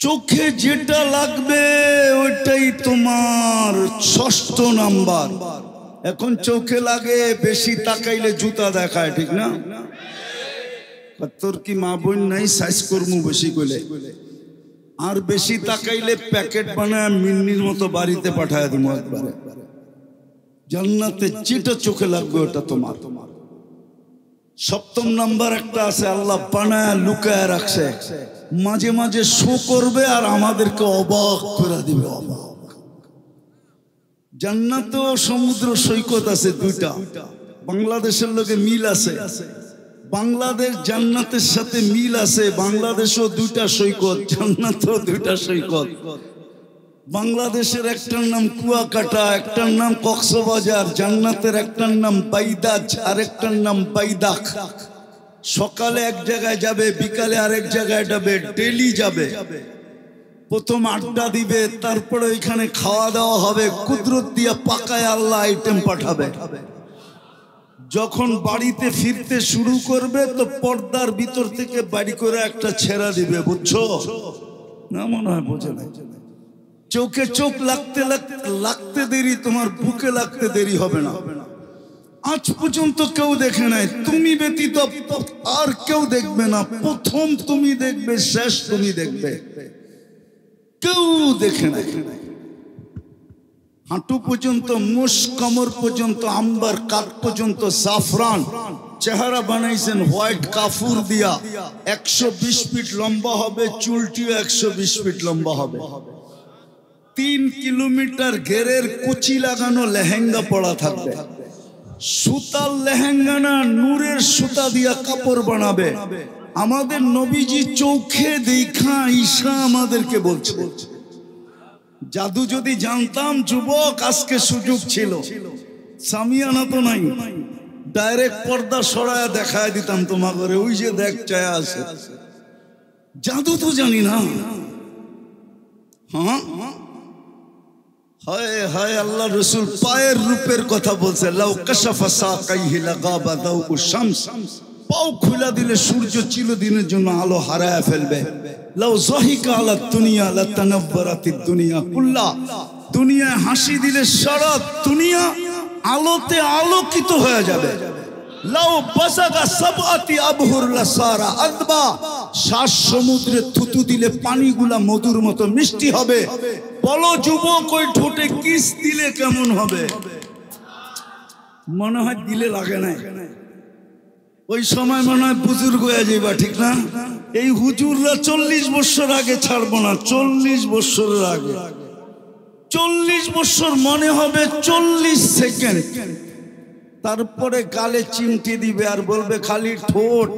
চোখে যেটা লাগবে ওইটাই তোমার ষষ্ঠ নাম্বার। এখন চোখে লাগে বেশি তাকাইলে জুতা দেখায়, ঠিক না? তোর কি মা বোন নাই সাইজ করমু বেশি কইলে, আর বেশি তাকাইলে প্যাকেট বানায় মিন্নির মতো বাড়িতে পাঠায় দিব একবারে। জান্নাতে যেটা চোখে লাগবে ওটা তোমার। সপ্তম নাম্বার একটা আছে, আল্লাহ বানায় লুকায় রাখছে, মাঝে মাঝে শো করবে আর আমাদেরকে অবাক করে দিবে। অবাক। জান্নাতেও সমুদ্র সৈকত আছে দুইটা, বাংলাদেশের লোকে মিল আছে। বাংলাদেশ জান্নাতের সাথে মিল আছে, বাংলাদেশও দুইটা সৈকত, জান্নাতেও দুইটা সৈকত। বাংলাদেশের একটার নাম কুয়াকাটা, একটার নাম কক্সবাজার। জান্নাতের একটার নাম বাইদাজ আর একটার নাম বাইদাক। সকালে এক জায়গায় যাবে, বিকালে আরেক জায়গায় যাবে, ডেলি যাবে। প্রথম আড্ডা দিবে, তারপরে ওইখানে খাওয়া দাওয়া হবে, কুদরত দিয়া পাকায় আল্লাহ আইটেম পাঠাবে। যখন বাড়িতে ফিরতে শুরু করবে তো পর্দার ভিতর থেকে বাড়ি করে একটা ছেঁড়া দিবে, বুঝছো না? মনে হয় বোঝে না। চোখে চোখ লাগতে লাগতে দেরি, তোমার বুকে লাগতে দেরি হবে না। আজ পর্যন্ত কেউ দেখে নাই, তুমি ব্যতীত আর কেউ দেখবে না। প্রথম তুমি দেখবে, শেষ তুমি দেখবে, কেউ দেখে নাই। হাঁটু পর্যন্ত মুশ, কমর পর্যন্ত আম্বার, কাপ পর্যন্ত জাফরান। চেহারা বানাইছেন হোয়াইট কাফুর দিয়া। 120 ফিট লম্বা হবে, চুলটিও 120 ফিট লম্বা হবে। 3 কিলোমিটার ঘেরের কুচি লাগানো লেহেঙ্গা পরা থাকবে। সুতার লেহেঙ্গা না, নূরের সুতা দিয়া কাপড় বানাবে। আমাদের নবীজি চোখে দেখা ঈশা আমাদেরকে বলছে। জাদু যদি জানতাম যুবক, আজকে সুযোগ ছিল। সামিয়ানা তো নাই, ডাইরেক্ট পর্দা সরায় দেখায় দিতাম তোমাকে, ওই যে দেখ চায় আছে। জাদু তো জানি না। হ্যাঁ, হায় হায়, আল্লাহ রসুল পায়ের রূপের কথা বলছে। লাউ কাশাফা সাকাইহি লাগাবা দাউ শামস, পাও খুলে দিলে সূর্য চিরদিনের জন্য আলো হারায় ফেলবে। লাউ যাহিকা আলা দুনিয়া লাতানাব্বারাতিদ দুনিয়া কুল্লা, দুনিয়ায় হাসি দিলে সারা দুনিয়া আলোতে আলোকিত হয়ে যাবে। লাউ বাসাগা সাবআতি আবহুর লাসারা আদবা, 7 সমুদ্রে থুতু দিলে পানিগুলা মধুর মতো মিষ্টি হবে। বলো যুবক, ওই ঠোঁটে কিস দিলে কেমন হবে? মনে হয় দিলে লাগে না, ওই সময় মনে হয় বুজুর্গ হয়ে যাইবা, ঠিক না? এই হুজুররা 40 বছর আগে ছাড়বো না, 40 বছরের আগে। 40 বছর মনে হবে 40 সেকেন্ড। তারপরে গালে চিমটি দিবে আর বলবে খালি ঠোঁট।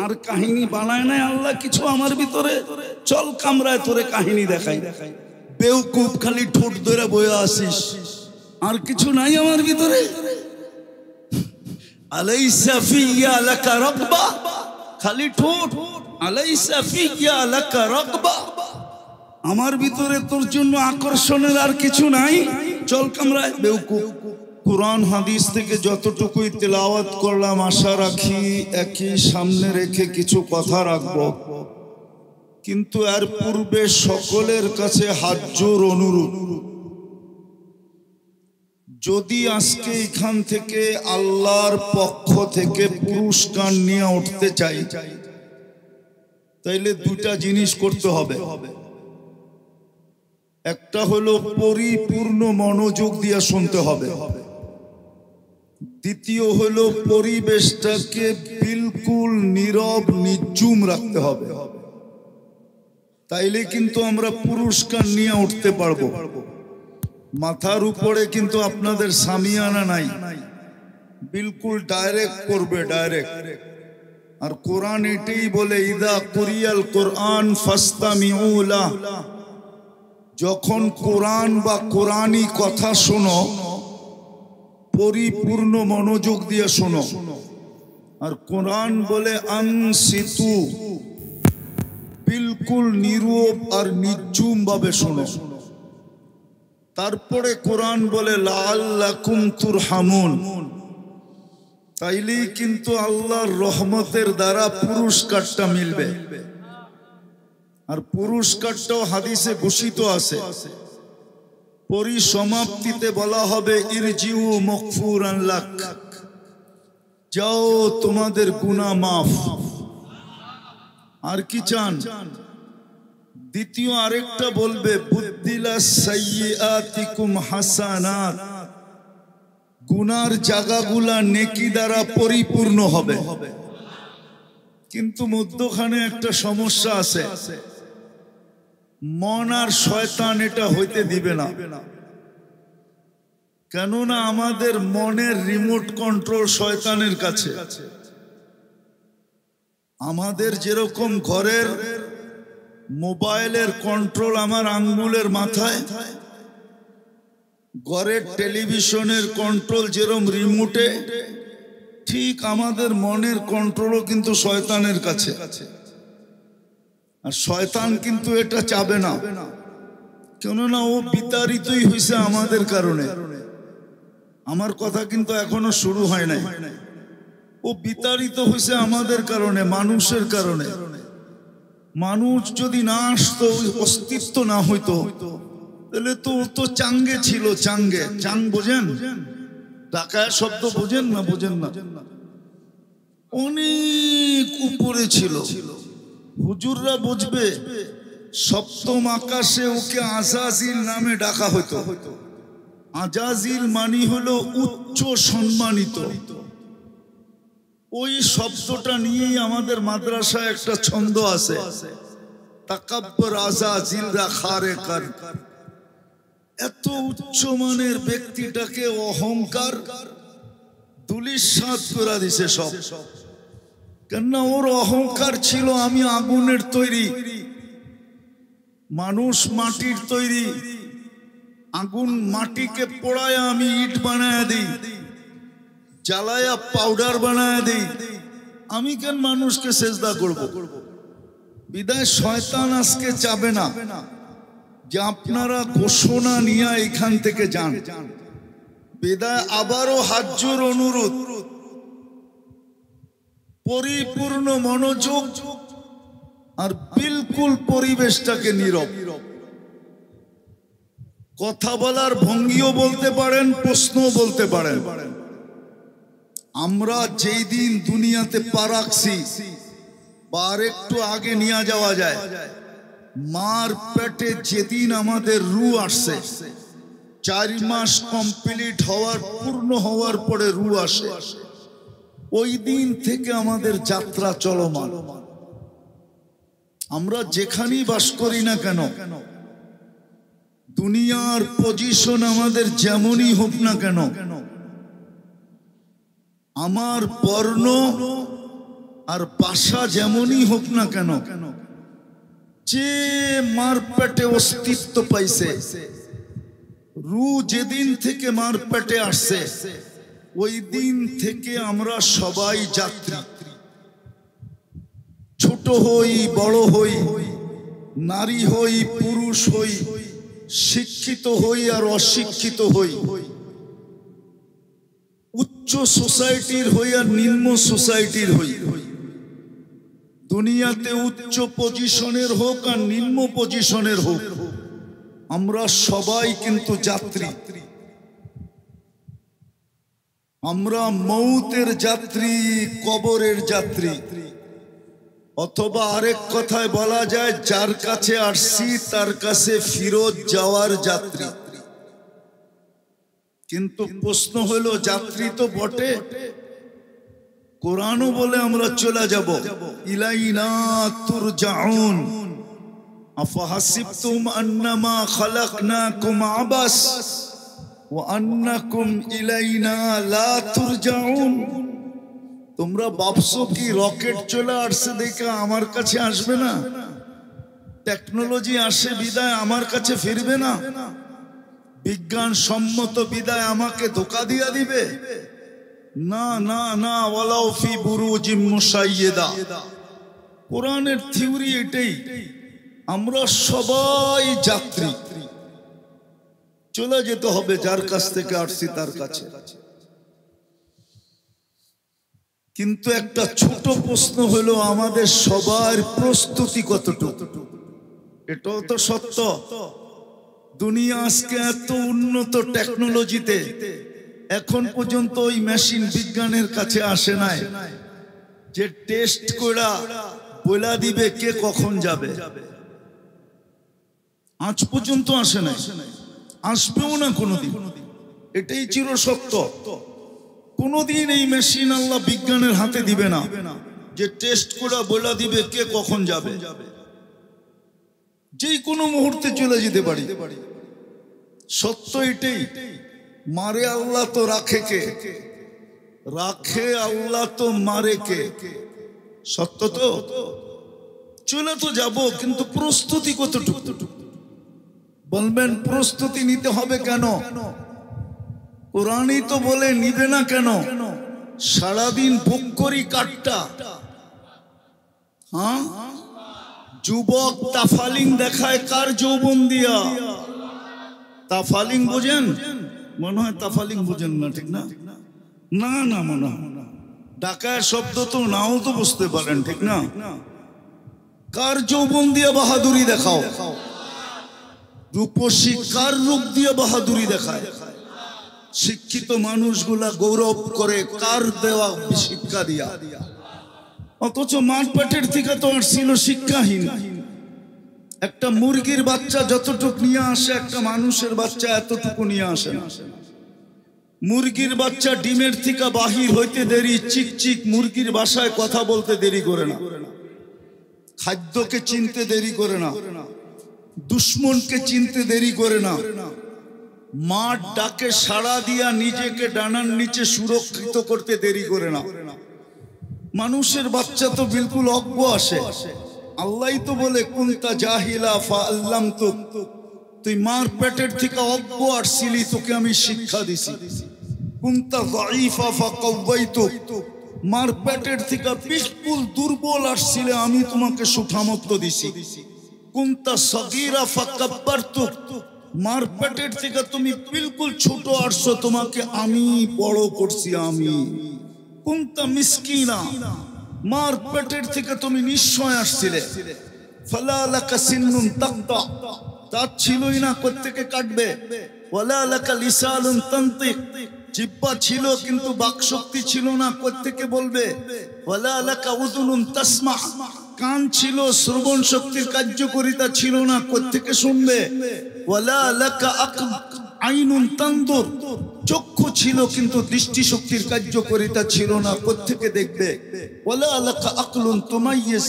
আর কাহিনী বানায় নাই আল্লাহ কিছু আমার ভিতরে। চল কামরায় তোরে কাহিনী দেখাই। বেউকুফ, খালি ঠোঁট ধরে বয়ে আসিস, আর কিছু নাই আমার ভিতরে। আলাইসা ফিয়া লাকা রাগবা, খালি ঠোঁট। আলাইসা ফিয়া লাকা রাগবা, আমার ভিতরে তোর জন্য আকর্ষণের আর কিছু নাই। চল কামরায়, বেউকুফ। কুরআন হাদিস থেকে যতটুকুই তেলাওয়াত করলাম, আশা রাখি একই সামনে রেখে কিছু কথা রাখবো। কিন্তু এর পূর্বে সকলের কাছে হাত জোর অনুরোধ, যদি আজকে এখান থেকে আল্লাহর পক্ষ থেকে পুরস্কার নিয়ে উঠতে চাই, তাইলে দুটা জিনিস করতে হবে। একটা হলো পরিপূর্ণ মনোযোগ দিয়ে শুনতে হবে। দ্বিতীয় হলো পরিবেশটাকে বিলকুল নীরব নিঝুম রাখতে হবে। তাইলে কিন্তু আমরা পুরস্কার নিয়ে উঠতে পারবো। মাথার উপরে কিন্তু আপনাদের সামিয়ানা নাই, বিলকুল ডাইরেক্ট করবে, ডাইরেক্ট। আর কোরআন এটাই বলে, ইদা কুরিয়াল কোরআন ফাসতামিউ লাহ, যখন কোরআন বা কোরআনী কথা শোনো পরিপূর্ণ মনোযোগ দিয়ে শোনো। আর কোরআন বলে আনসিতু, বিলকুল নীরব আর নিঝুম ভাবে শোনো। তারপরে কোরআন বলে লাআল্লাকুম তুরহামুন, তাইলেই কিন্তু আল্লাহর রহমতের দ্বারা পুরস্কারটা মিলবে। আর পুরস্কারটাও হাদিসে ঘোষিত আছে। পরিসমাপ্তিতে বলা হবে ইরজিউ মাগফুরান লাক, যাও তোমাদের গুনাহ মাফ। আর কি চান? দ্বিতীয় আরেকটা বলবে বুদ্দিলা সাইয়্যাতিকুম হাসানাত, গুনার জায়গাগুলা নেকি দ্বারা পরিপূর্ণ হবে। কিন্তু মধ্যখানে একটা সমস্যা আছে, মন আর শয়তান এটা হইতে দিবে না। কেননা আমাদের মনের রিমোট কন্ট্রোল শয়তানের কাছে। আমাদের যেরকম ঘরের মোবাইলের কন্ট্রোল আমার আঙ্গুলের মাথায়, ঘরের টেলিভিশনের কন্ট্রোল যেরকম রিমোটে, ঠিক আমাদের মনের কন্ট্রোলও কিন্তু শয়তানের কাছে। আর শয়তান কিন্তু এটা চাবে না, কেননা ও বিতাড়িতই হয়েছে আমাদের কারণে। আমার কথা কিন্তু এখনো শুরু হয় নাই। ও বিতাড়িত হয়েছে আমাদের কারণে, মানুষের কারণে। মানুষ যদি না আসতো, অস্তিত্ব না হইতো, তাহলে তো ও তো চাঙ্গে ছিল। চাঙ্গে, চাং বোঝেন? ডাকায় শব্দ বোঝেন না? বোঝেন না? অনেক উপরে ছিল। হুজুররা বুঝবে, সপ্তম আকাশে ওকে আজাজিল নামে ডাকা হতো। আজাজিল মানি হলো উচ্চ সম্মানিত। ওই শব্দটা নিয়েই আমাদের মাদ্রাসায় একটা ছন্দ আছে, তাকাব্বর আজাজিল রাখারে কার। এত উচ্চমানের ব্যক্তিটাকে অহংকার ধূলিসাৎ করে দিছে সব। কেননা ওর অহংকার ছিল আমি আগুনের তৈরি, মানুষ মাটির তৈরি। আগুন মাটিকে পোড়ায় আমি ইট বানায় দিই, জ্বালায়া পাউডার বানায় দিই। আমি কেন মানুষকে সেজদা করব? বিদায় শয়তান আজকে চাবে না যে আপনারা ঘোষণা নিয়ে এখান থেকে যান। বিদায় আবারও হাজ্জুর অনুরোধ, পরিপূর্ণ মনোযোগ আর বিলকুল পরিবেশটাকে নীরব। কথা বলার ভঙ্গিও বলতে পারেন, প্রশ্নও বলতে পারেন। আমরা যেই দিন দুনিয়াতে পা রাখছি, বা আর একটু আগে নিয়ে যাওয়া যায়, মার পেটে যেদিন আমাদের রূহ আসছে, 4 মাস কমপ্লিট হওয়ার, পূর্ণ হওয়ার পরে রূহ আসে, ওই দিন থেকে আমাদের যাত্রা চলমান। আমরা যেখানেই বাস করি না কেন, দুনিয়ার পজিশন আমাদের যেমনই হোক না কেন, আমার বর্ণ আর বাসা যেমনই হোক না কেন, যে মার পেটে অস্তিত্ব পাইছে, রূহ যেদিন থেকে মার পেটে আসছে, ওই দিন থেকে আমরা সবাই যাত্রী। ছোট হই, বড় হই, নারী হই, পুরুষ হই, শিক্ষিত হই আর অশিক্ষিত হই, উচ্চ সোসাইটির হই আর নিম্ন সোসাইটির হই, দুনিয়াতে উচ্চ পজিশনের হোক আর নিম্ন পজিশনের হোক, আমরা সবাই কিন্তু যাত্রী। আমরা মৌতের যাত্রী, কবরের যাত্রী, অথবা আরেক কথায় বলা যায় যার কাছে আসছি তার কাছে ফিরত যাওয়ার যাত্রী। কিন্তু প্রশ্ন হলো, যাত্রী তো বটে, কোরআনও বলে আমরা চলে যাব, ইলাইনা তুরজাউন আফাহাসিবতুম আন্নামা খালাকনাকুম আবাস ওয়া আন্নাকুম ইলাইনা লা তুরজাউন। তোমরা ভাবছো কি রকেট চলে আসছে দেখে আমার কাছে আসবে না? টেকনোলজি আসে বিদায় আমার কাছে ফিরবে না? বিজ্ঞান সম্মত বিদায় আমাকে ধোঁকা দিয়া দিবে? না না না, ওয়ালাউ ফি বুরুজিম মুশাইয়্যিদা। কোরআনের থিওরি এটাই, আমরা সবাই যাত্রী, চলে যেতে হবে যার কাছ থেকে আসছি তার কাছে। কিন্তু একটা ছোট প্রশ্ন হলো, আমাদের সবার প্রস্তুতি কতটুকু? এটাও তো সত্য। দুনিয়া আজকে এত উন্নত টেকনোলজিতে, এখন পর্যন্ত ওই মেশিন বিজ্ঞানের কাছে আসে নাই যে টেস্ট করা বলা দিবে কে কখন যাবে। আজ পর্যন্ত আসে নাই, আসবেও না কোনোদিন। এটাই চির সত্য। কোনোদিন এই মেশিন আল্লাহ বিজ্ঞানের হাতে দিবে না যে টেস্ট করা বলা দিবে কে কখন যাবে। যে কোনো মুহূর্তে চলে যেতে পারি। সত্য এটাই। মারে আল্লাহ তো রাখে কে? রাখে আল্লাহ তো মারে কে? সত্য তো। চলে তো যাব, কিন্তু প্রস্তুতি কতটুকু? বলবেন প্রস্তুতি নিতে হবে কেন? কোরআনই তো বলে নিবে না কেন? সারাদিন ভোগ করি কাঠটা। হ্যাঁ, যুবক তাফালিং দেখায় কার যৌবন দিয়া? তাফালিং বোঝেন? মনে হয় তাফালিং বোঝেন না, ঠিক না? না না, মনে হয় ডাকায় শব্দ তো নাও তো বুঝতে পারেন, ঠিক না? কার যৌবন দিয়ে বাহাদুরি দেখাও? রূপসী কার রূপ দিয়ে বাহাদুরি দেখায়? শিক্ষিত মানুষগুলা গৌরব করে কার দেওয়া শিক্ষা দিয়া? অথচ মাঠ পেটের থেকে তো আসছিল শিক্ষাহীন। একটা মুরগির বাচ্চা যতটুকু নিয়ে আসে, একটা মানুষের বাচ্চা এতটুকু নিয়ে আসে না। মুরগির বাচ্চা ডিমের থেকে বাহির হইতে দেরি, চিকচিক মুরগির ভাষায় কথা বলতে দেরি করে না, খাদ্যকে চিনতে দেরি করে না, দুশ্মনকে চিনতে দেরি করে না, মাঠ ডাকে সাড়া দিয়া নিজেকে ডানার নিচে সুরক্ষিত করতে দেরি করে না। মানুষের বাচ্চা তো বিলকুল অজ্ঞ আসে। আল্লাহ তো বলে কুনতা জাহিলা ফাআল্লামতুক, তুই মার পেটের থেকে অজ্ঞ আসছিলি, তোকে আমি শিক্ষা দিছি। কুনতা যায়ীফা ফাকাওয়াইতুক, মার পেটের থেকে বিলকুল দুর্বল আসছিলে, আমি তোমাকে সুঠামত্ব দিছি। কুনতা সগীরা ফাকাব্বারতুক, মার পেটের থেকে তুমি বিলকুল ছোট আসছো, তোমাকে আমি বড় করছি। আমি কুনতা মিসকিনা, মার পেটের থেকে তুমি নিশ্চয় আসছিলে। ফালা লাকা সিন্নুন তাকতা, দাঁত ছিলই না, কোত্থেকে কাটবে? ওয়ালা লাকা লিসানুন তানতিক, জিহ্বা ছিল কিন্তু বাকশক্তি ছিল না, কোত্থেকে বলবে? ওয়ালা লাকা উযুনুন তাসমা, কান ছিল, শ্রবণ শক্তির কার্যকারিতা ছিল না, কোত্থেকে শুনবে? ওয়ালা লাকা আইনুন তানদুর, চক্ষু ছিল কিন্তু দৃষ্টিশক্তির কার্যকারিতা ছিল না, কোত্থেকে দেখবে? ওয়ালা লাকা আকলুন তুমাইয়িজ,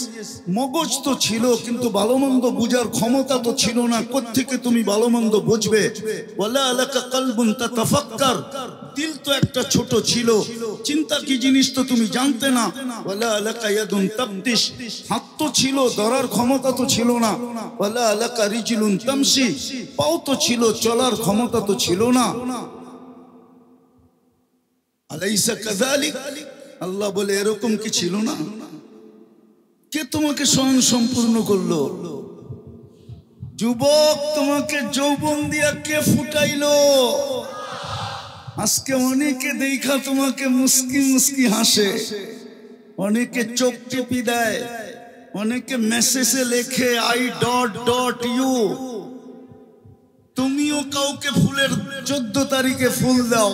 মগজ তো ছিল কিন্তু ভালোমন্দ বুঝার ক্ষমতা তো ছিল না, কোত্থেকে তুমি ভালোমন্দ বুঝবে? ওয়ালা লাকা কলবুন তাতাফাক্কার, দিল তো একটা ছোট ছিল, চিন্তা কি জিনিস তো তুমি জানতে না। ওয়ালা লাকা ইয়াদুন তাবতিশ, হাত তো ছিল, ধরার ক্ষমতা তো ছিল না। ওয়ালা লাকা রিজলুন তামশি, পাও তো ছিল, চলার ক্ষমতা তো ছিল না। আলাইসা কাযালিক, আল্লাহ বলে এরকম কি ছিল না? কে তোমাকে স্বয়ং সম্পূর্ণ করলো? যুবক, তোমাকে যৌবন দিয়া কে ফুটাইলো? আজকে অনেকে দেখা তোমাকে মুস্কি মুস্কি হাসে, অনেকে চোখ টিপি দেয়, অনেকে মেসেজে লেখে আই ডট ডট ইউ। তুমিও কাউকে ফুলের 14 তারিখে ফুল দাও,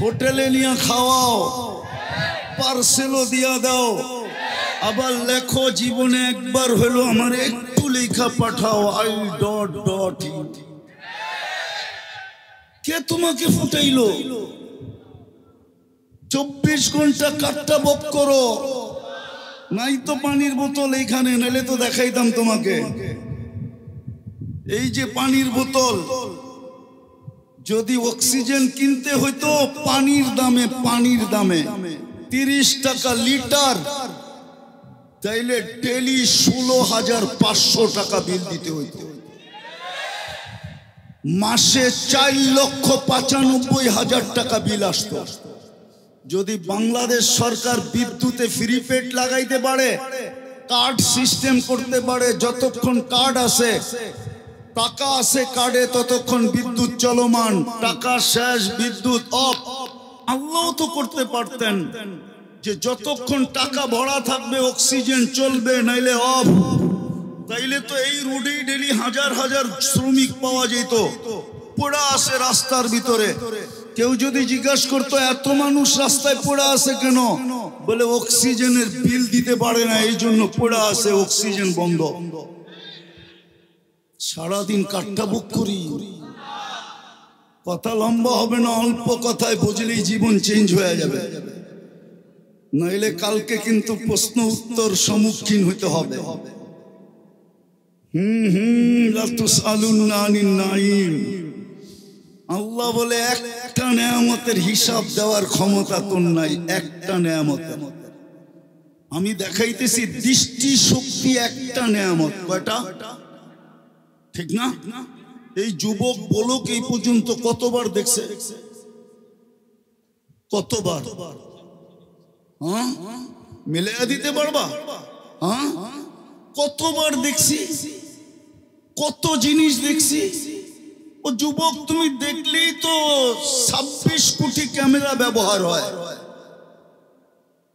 হোটেলে নিয়ে খাওয়াও, পার্সেলও দিয়া দাও, আবার লেখো জীবনে একবার হলো আমার একটু লেখা পাঠাও আই ডট ডট ইউ। কে তোমাকে ফুটাইলো? 24 ঘন্টা কাটটা বক করো। নাই তো পানির বোতল এইখানে, নাইলে তো দেখাইতাম তোমাকে। এই যে পানির বোতল, যদি অক্সিজেন কিনতে হইতো পানির দামে 30 টাকা লিটার, তাইলে ডেলি 16,500 টাকা বিল দিতে হইতো। মাসে 4,95,000 টাকা বিল আসতো। যদি বাংলাদেশ সরকার বিদ্যুতে ফ্রি পেড লাগাইতে পারে, কার্ড সিস্টেম করতে পারে, যতক্ষণ কার্ড আছে, টাকা আছে কার্ডে, ততক্ষণ বিদ্যুৎ চলমান, টাকা শেষ বিদ্যুৎ অফ। আল্লাহ তো করতে পারতেন যে যতক্ষণ টাকা ভরা থাকবে অক্সিজেন চলবে, নাইলে অফ। তাইলে তো এই রোডেই ডেলি হাজার হাজার শ্রমিক পাওয়া যেত, পড়া আছে রাস্তার ভিতরে। কেউ যদি জিজ্ঞাসা করতো এত মানুষ রাস্তায় পড়া আছে কেন, বলে অক্সিজেনের বিল দিতে পারে না, এই জন্য পড়া আছে, অক্সিজেন বন্ধ। সারাদিন কাঠটা বুক করি, কথা লম্বা হবে না, অল্প কথায় বুঝলেই জীবন চেঞ্জ হয়ে যাবে, নইলে কালকে কিন্তু প্রশ্ন উত্তর সম্মুখীন হইতে হবে। আল্লাহ বলে একটা নেয়ামতের হিসাব দেওয়ার ক্ষমতা তোর নাই, একটা নেয়ামতের। আমি দেখাইতেছি দৃষ্টি শক্তি একটা নেয়ামত। কয়টা? ঠিক না? এই যুবক বলক এই পর্যন্ত কতবার দেখছে? কতবার? হ্যাঁ, মিলিয়ে দিতে পারবা? হ্যাঁ, কতবার দেখছি, কত জিনিস দেখছি। ও যুবক, তুমি দেখলেই তো 26 কোটি ক্যামেরা ব্যবহার হয়,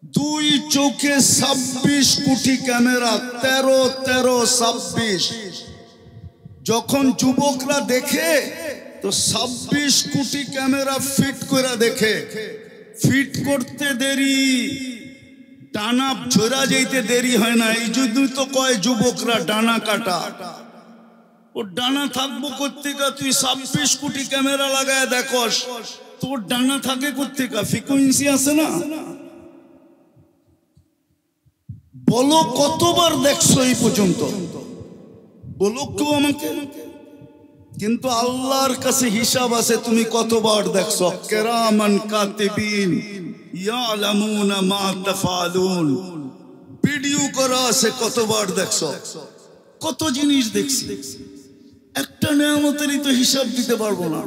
দুই চোখে 26 কোটি ক্যামেরা, 13 যখন যুবকরা দেখে তো 26 কোটি ক্যামেরা ফিট করে দেখে। ফিট করতে দেরি, ডানা ঝরা যেতে দেরি হয় না। এই জন্য তো কয় যুবকরা ডানা কাটা। ও ডানা থাকবো কোত্থেকা? তুই 26 কোটি ক্যামেরা লাগায় দেখোস, তোর ডানা থাকে কোত্থেকা? ফ্রিকোয়েন্সি আছে না? বলো কতবার দেখছো এই পর্যন্ত? বলো কেউ আমাকে। কিন্তু আল্লাহর কাছে হিসাব আছে তুমি কতবার দেখছো। কিরামান কাতিবিন ইয়ালামুনা মা তাফআলুন, ভিডিও করা আছে কতবার দেখছো, কত জিনিস দেখছি। একটা নেয়ামতেরই তো হিসাব দিতে পারবো না।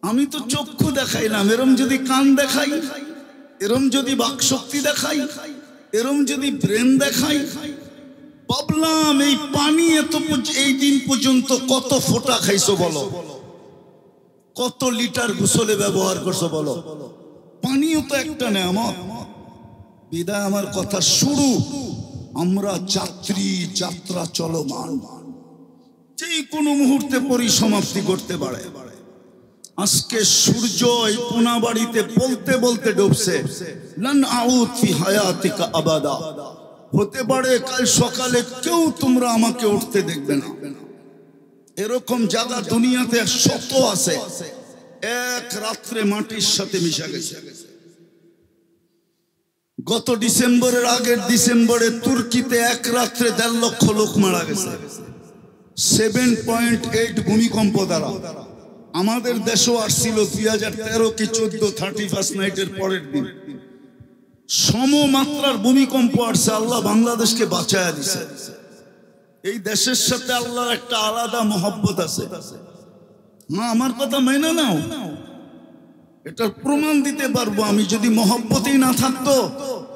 আমি তো চক্ষু দেখাইলাম, এরম যদি কান দেখাই, এরম যদি বাকশক্তি দেখাই, এরম যদি ব্রেন দেখাই, ভাবলাম এই পানি এত এই দিন পর্যন্ত কত ফোঁটা খাইছো বলো, কত লিটার গোসলে ব্যবহার করছো বলো। পানিও তো একটা নেয়ামত। বিদায় আমার কথা শুরু, আমরা যাত্রী, যাত্রা চলমান, যে কোনো মুহূর্তে পরিসমাপ্তি করতে পারে। আজকে সূর্য এই কোনাবাড়িতে বলতে বলতে ডুবছে, লান আউদ ফি হায়াতিকা আবাদা, হতে পারে কাল সকালে কেউ তোমরা আমাকে উঠতে দেখবে না। এরকম জায়গা দুনিয়াতে শত আছে, এক রাত্রে মাটির সাথে মিশে গেছে। গত ডিসেম্বরের আগের ডিসেম্বরে তুর্কিতে এক রাত্রে 1.5 লক্ষ লোক মারা গেছে 7.8 ভূমিকম্প দ্বারা। আমাদের দেশও আসছিল 2013 কি 14 31 নাইটের পরের দিন সমমাত্রার ভূমিকম্প আসছে। আল্লাহ বাংলাদেশকে বাঁচায়া দিছে। এই দেশের সাথে আল্লাহর একটা আলাদা মহব্বত আছে। না, আমার কথা মেনে নাও, এটার প্রমাণ দিতে পারবো আমি। যদি মহব্বতই না থাকতো,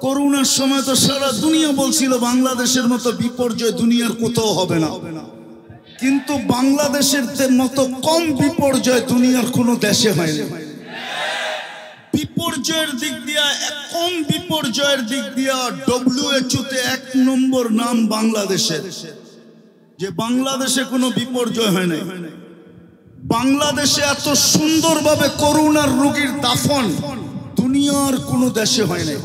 করোনার সময় তো সারা দুনিয়া বলছিল বাংলাদেশের মতো বিপর্যয় দুনিয়ার কোথাও হবে না, কিন্তু বাংলাদেশের মতো কম বিপর্যয় দুনিয়ার কোনো দেশে হয়নি। বিপর্যয়ের দিক দিয়া, কম বিপর্যয়ের দিক দিয়া WHO তে 1 নম্বর নাম বাংলাদেশের, যে বাংলাদেশে কোনো বিপর্যয় হয় নাই। বাংলাদেশে এত সুন্দরভাবে করোনার রোগীর দাফন দুনিয়ার কোনো দেশে হয় নাই।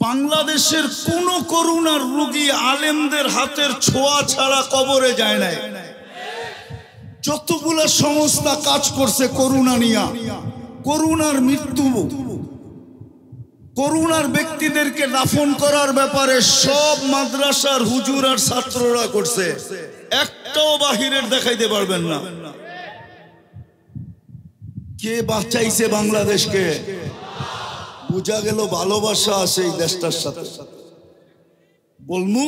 বাংলাদেশের কোন করোনার রোগী আলেমদের হাতের ছোঁয়া ছাড়া কবরে যায় নাই। যতগুলো সংস্থা কাজ করছে করোনা নিয়ে, করোনার মৃত্যু, করোনার ব্যক্তিদেরকে দাফন করার ব্যাপারে সব মাদ্রাসার হুজুর আর ছাত্ররা করছে, একটাও বাহিরের দেখাইতে পারবেন না। কে বাঁচাইছে বাংলাদেশকে? বোঝা গেল ভালোবাসা আছে এই দেশটার সাথে। বলমু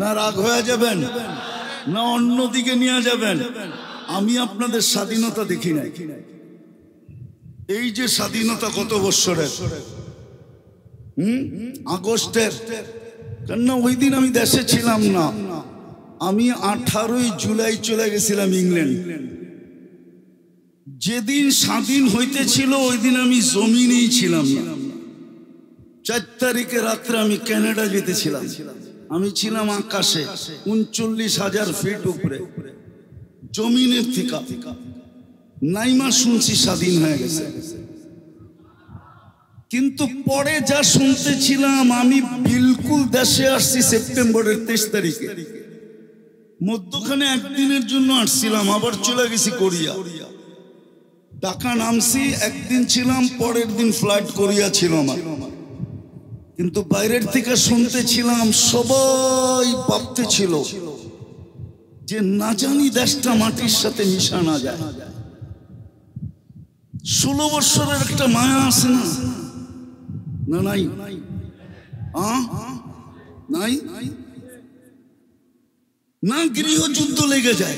না রাগ হয়ে যাবেন, না অন্যদিকে নিয়ে যাবেন? আমি আপনাদের স্বাধীনতা দেখি নাই। এই যে স্বাধীনতা কত বৎসরের, আগস্টের, কেননা ওই দিন আমি দেশে ছিলাম না। আমি 18 জুলাই চলে গেছিলাম ইংল্যান্ড। যেদিন স্বাধীন হইতেছিল ওই দিন আমি জমিনেই ছিলাম না। 4 তারিখে রাত্রে আমি কানাডা যেতেছিলাম। আমি ছিলাম আকাশে 39,000 ফিট উপরে, জমিনের থেকে নাইমা শুনছি স্বাধীন হয়ে গেছে। কিন্তু পরে যা শুনতেছিলাম, আমি বিলকুল দেশে আসছি সেপ্টেম্বরের 23 তারিখে, মধ্যখানে একদিনের জন্য আসছিলাম, আবার চলে গেছি কোরিয়া। ঢাকা নামছি, একদিন ছিলাম, পরের দিন ফ্লাইট কোরিয়া ছিল আমার। কিন্তু বাইরের থেকে শুনতেছিলাম, সবাই ভাবতে ছিল যে না জানি দেশটা মাটির সাথে মিশা না যায়। 16 বছরের একটা মায়া আছে না? না নাই? নাই না, গৃহযুদ্ধ লেগে যায়।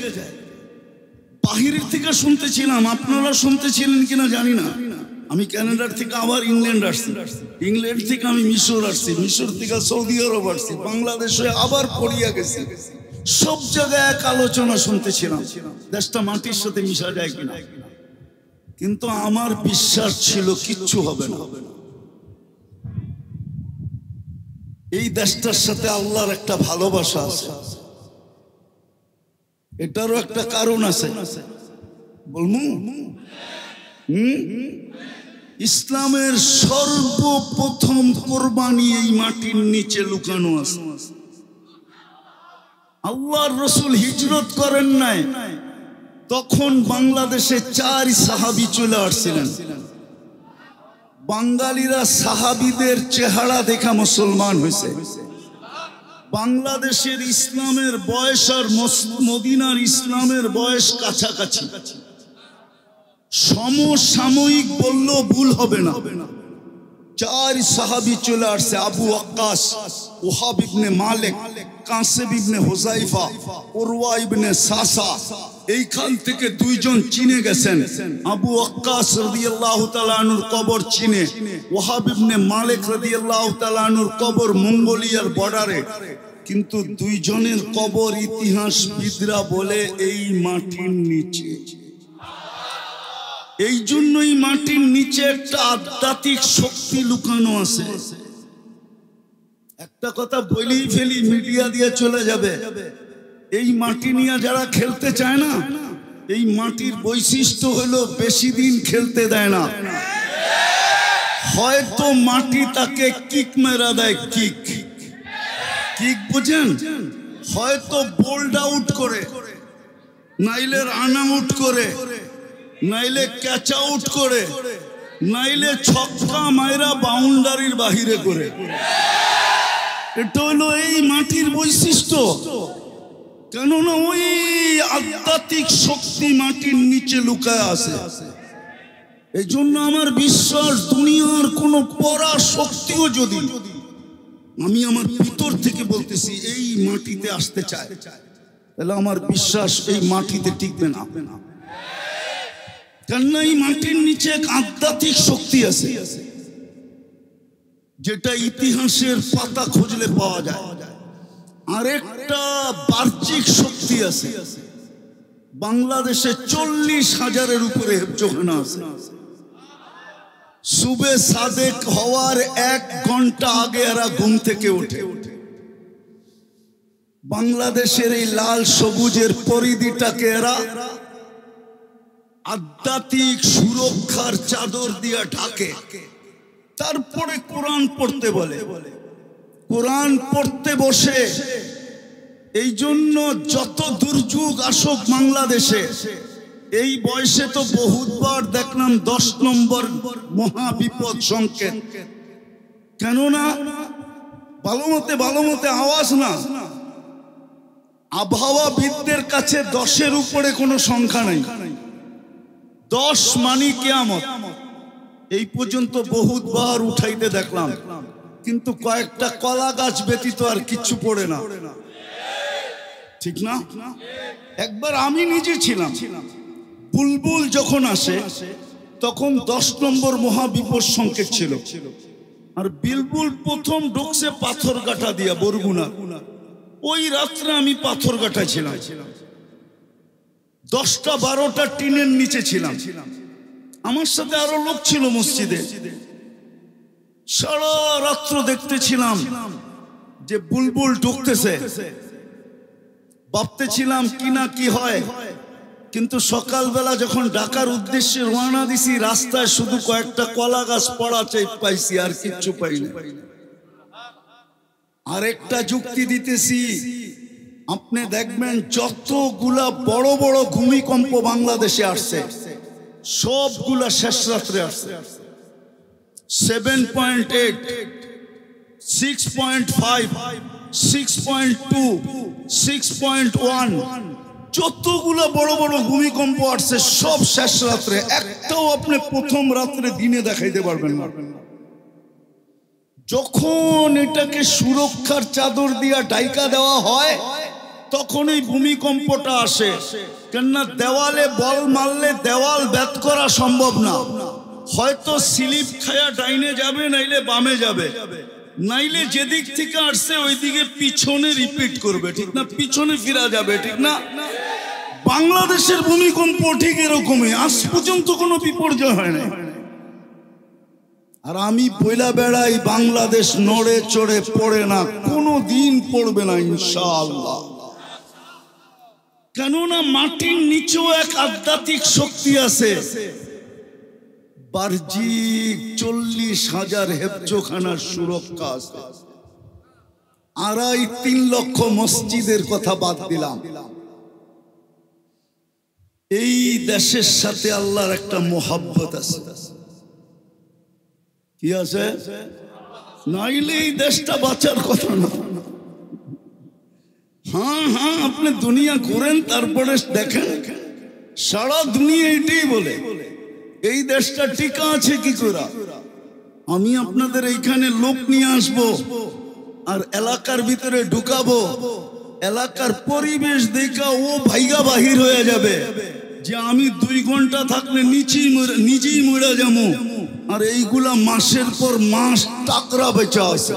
বাহিরের থেকে শুনতেছিলাম, আপনারা শুনতেছিলেন কিনা জানি না। আমি কানাডার থেকে আবার ইংল্যান্ড আসছি, ইংল্যান্ড থেকে আমি মিশর আসছি, মিশর থেকে সৌদি আরব আসছি, বাংলাদেশে আবার পড়িয়া গেছি। সব জায়গায় এক আলোচনা শুনতেছিলাম, দেশটা মাটির সাথে মিশা যায় কিনা। কিন্তু আমার বিশ্বাস ছিল কিচ্ছু হবে না। এই দেশটার সাথে আল্লাহর একটা ভালোবাসা আছে, এটারও একটা কারণ আছে, বলমু? ইসলামের সর্বপ্রথম কোরবানি এই মাটির নিচে লুকানো আছে। আল্লাহর রাসূল হিজরত করেন নাই, তখন বাংলাদেশে 4 সাহাবী চলে আসছিলেন। বাঙালিরা সাহাবীদের চেহারা দেখা মুসলমান হয়েছে। বাংলাদেশের ইসলামের বয়স আর মদিনার ইসলামের বয়স কাছাকাছি, সমসাময়িক বললেও ভুল হবে না। 4 সাহাবী চলে আসছে, আবু ওয়াক্কাস, ওহাব ইবনে মালিক, কাসেব ইবনে হুযাইফা, উরওয়া ইবনে সাসা। এইখান থেকে 2 জন চিনে গেছেন। আবু ওয়াক্কাস রাদিয়াল্লাহু তাআলা আনহুর কবর চীনে, ওহাব ইবনে মালিক রাদিয়াল্লাহু তাআলা আনহুর কবর মঙ্গোলিয়ার বর্ডারে। কিন্তু 2 জনের কবর ইতিহাসবিদরা বলে এই মাটির নিচে। এই জন্যই মাটির নিচে একটা আধ্যাত্মিক শক্তি লুকানো আছে। একটা কথা বলেই ফেলি, মিডিয়া দিয়ে চলে যাবে। এই মাটি নিয়ে যারা খেলতে চায় না, এই মাটির বৈশিষ্ট্য হলো বেশি দিন খেলতে দেয় না। হয়তো মাটি তাকে কিক মেরা দেয়, কিক বুঝেন? হয়তো বোল্ড আউট করে, নাইলে রান আউট করে, নাইলে ক্যাচ আউট করে, নাইলে ছক্কা মাইরা বাউন্ডারির বাহিরে করে। এটা হলো এই মাটির বৈশিষ্ট্য। কেননা ওই আধ্যাত্মিক শক্তি মাটির নিচে লুকায় আছে। এই জন্য আমার বিশ্বাস, দুনিয়ার কোন পরা শক্তিও যদি আমি আমার ভিতর থেকে বলতেছি এই মাটিতে আসতে চায়, তাহলে আমার বিশ্বাস এই মাটিতে টিকবে না। কেননা এই মাটির নিচে এক আধ্যাত্মিক শক্তি আছে, যেটা ইতিহাসের পাতা খুঁজলে পাওয়া যায়। আরেকটা বাহ্যিক শক্তি আছে। বাংলাদেশে 40,000-এর উপরে হেফজখানা আছে। সুবে সাদেক হওয়ার 1 ঘন্টা আগে এরা ঘুম থেকে ওঠে। বাংলাদেশের এই লাল সবুজের পরিধিটাকে এরা আধ্যাত্মিক সুরক্ষার চাদর দিয়ে ঢাকে। তারপরে কোরআন পড়তে বলে, কোরআন পড়তে বসে। এই জন্য যত দুর্যোগ আসুক বাংলাদেশে, এই বয়সে তো বহুতবার দেখলাম 10 নম্বর মহাবিপদ সংকেত। কেননা ভালো মতে আওয়াজ না, আবহাওয়াবিদদের কাছে 10-এর উপরে কোনো সংখ্যা নাই। 10 মানে কিয়ামত। এই পর্যন্ত বহুতবার উঠাইতে দেখলাম, কিন্তু কয়েকটা কলা গাছ ব্যতীত আর কিচ্ছু পড়ে না, ঠিক না? একবার আমি নিজে ছিলাম, বুলবুল যখন আসে তখন 10 নম্বর মহাবিপদ সংকেত ছিল। আর বুলবুল প্রথম ঢুকছে পাথরঘাটা দিয়া, বরগুনা। ওই রাত্রে আমি পাথরঘাটা ছিলাম, 10টা-12টা টিনের নিচে ছিলাম। আমার সাথে আরো লোক ছিল মসজিদে। সারা রাত্র দেখতেছিলাম যে বুলবুল ঢুকতেছে, ভাবতেছিলাম কি না কি হয়, কিন্তু সকালবেলা যখন ঢাকার উদ্দেশ্যে রওনা দিছি রাস্তায় শুধু কয়েকটা কলা গাছ পড়া পাইছি, আর কিচ্ছু পাইনি। আরেকটা যুক্তি দিতেছি, আপনি দেখবেন যতগুলা বড় বড় ভূমিকম্প বাংলাদেশে আসছে সবগুলা শেষ রাত্রে আসছে। 7.8, 6.5, 6.2, 6.1, যতগুলা বড় বড় ভূমিকম্প আসছে সব শেষ রাত্রে। একটাও আপনি প্রথম রাত্রে দিনে দেখাইতে পারবেন না। যখন এটাকে সুরক্ষার চাদর দিয়া ঢাইকা দেওয়া হয় তখন এই ভূমিকম্পটা আসে। কেননা দেওয়ালে বল মারলে দেওয়াল ভেদ করা সম্ভব না। হয়তো স্লিপ খায়া ডাইনে যাবে, নাইলে বামে যাবে, নাইলে যেদিক থেকে আসছে ওইদিকে পিছনে রিপিট করবে, ঠিক না? পিছনে ফিরা যাবে, ঠিক না? বাংলাদেশের ভূমিকম্প ঠিক এরকমই, আজ পর্যন্ত কোনো বিপর্যয় হয় না। আর আমি বইলা বেড়াই বাংলাদেশ নড়ে চড়ে পড়ে না, কোনো দিন পড়বে না ইনশাআল্লাহ। কেননা মাটির নিচেও এক আধ্যাত্মিক শক্তি আছে। বার্জিক 40,000 হেফজোখানার সুরক্ষা আছে। 2.5-3 লক্ষ মসজিদের কথা বাদ দিলাম। এই দেশের সাথে আল্লাহর একটা মোহাব্বত আছে। কি আছে? নাইলে এই দেশটা বাঁচার কথা না। হ্যাঁ হ্যাঁ, আপনি দুনিয়া ঘুরেন তারপরে দেখেন সারা দুনিয়া এটাই বলে এই দেশটা টিকা আছে কি করে। আমি আপনাদের এইখানে লোক নিয়ে আসবো আর এলাকার ভিতরে ঢুকাবো, এলাকার পরিবেশ দেখা ও ভাইগা বাহির হয়ে যাবে যে আমি 2 ঘন্টা থাকলে নিজেই মরে যাবো। আর এইগুলা মাসের পর মাস টাকরা বেচা আছে।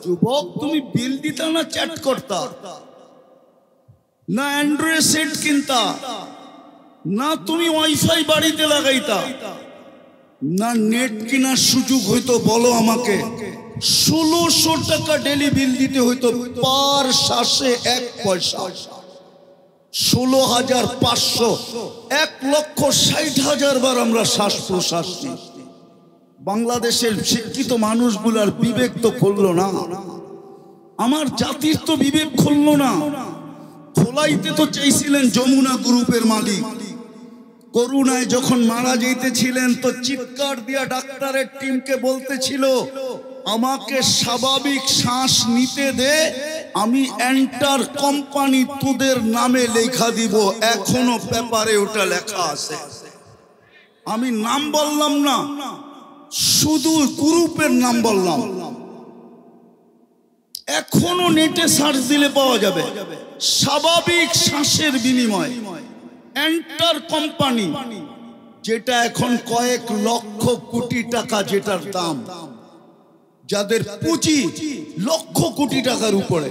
যুবক, তুমি বিল দিতা না চ্যাট করতা, না অ্যান্ড্রয়েড সেট কিনতা, না তুমি ওয়াইফাই বাড়িতে লাগাইতা, না নেট কেনার সুযোগ হইতো? বলো আমাকে। 1600 টাকা ডেলি বিল দিতে হইতো, পার শ্বাসে 1 পয়সা। 16,500, 1,60,000 বার আমরা শ্বাস প্রশ্বাস নিই। বাংলাদেশের শিক্ষিত মানুষগুলার বিবেক তো খুললো না, আমার জাতির তো বিবেক খুললো না। খোলাইতে তো চেয়েছিলেন যমুনা গ্রুপের মালিক। করোনায় যখন মারা যেতেছিলেন তো চিৎকার দিয়া ডাক্তারের টিমকে বলতেছিল আমাকে স্বাভাবিক শ্বাস নিতে দে, আমি এন্টার কোম্পানি তোদের নামে লেখা দিব। এখনো পেপারে ওটা লেখা আছে। আমি নাম বললাম না, শুধু গ্রুপের নাম বললাম। এখনো নেটে সার্চ দিলে পাওয়া যাবে। স্বাভাবিক শ্বাসের বিনিময় এন্টার কোম্পানি, যেটা এখন কয়েক লক্ষ কোটি টাকা যেটার দাম, যাদের পুঁজি লক্ষ কোটি টাকার উপরে,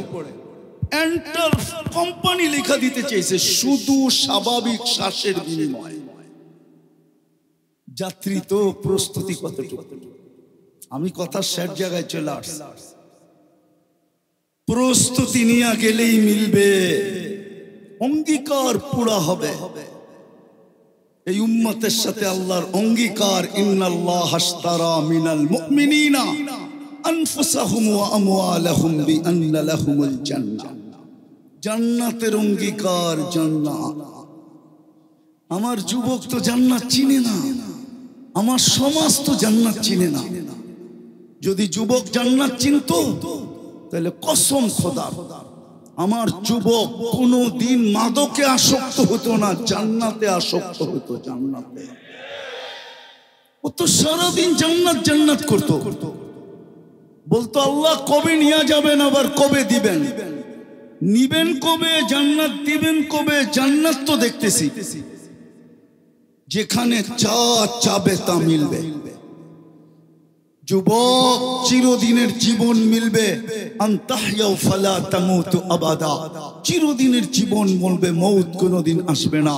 এন্টার কোম্পানি লেখা দিতে চেয়েছে শুধু স্বাভাবিক শ্বাসের বিনিময়। যাত্রী তো প্রস্তুতি কতটুকু? আমি কথা শেষ জায়গায় চলে আসছি। প্রস্তুতি নিয়ে গেলেই মিলবে, অঙ্গীকার পুরা হবে। এই উম্মতের সাথে আল্লাহর অঙ্গীকার, ইন্নাল্লাহ আশতারা মিনাল মুমিনিনা আনফুসাহুম ওয়া আমওয়ালাহুম বিআন্না লাহুমুল জান্নাহ। জান্নাতের অঙ্গীকার, জান্নাত। আমার যুবক তো জান্নাত চিনে না, আমার সমাজ তো জান্নাত চিনে না। যদি যুবক জান্নাত চিনতো তাহলে কসম খোদার আমার যুবক কোনদিন মাদকে আসক্ত হতো না, জান্নাতে আসক্ত হতো। জান্নাতে ও তো সারাদিন জান্নাত জান্নাত করতো, বলতো আল্লাহ কবে নিয়ে যাবেন, আবার কবে দিবেন, নিবেন কবে, জান্নাত দিবেন কবে। জান্নাত তো দেখতেছি, যেখানে যা চাবে তা মিলবে। যুবক, চিরদিনের জীবন মিলবে, আনতাহইয়াউ ফালা তামুতু আবাদা, চিরদিনের জীবন বলবে, মৌত কোনোদিন আসবে না।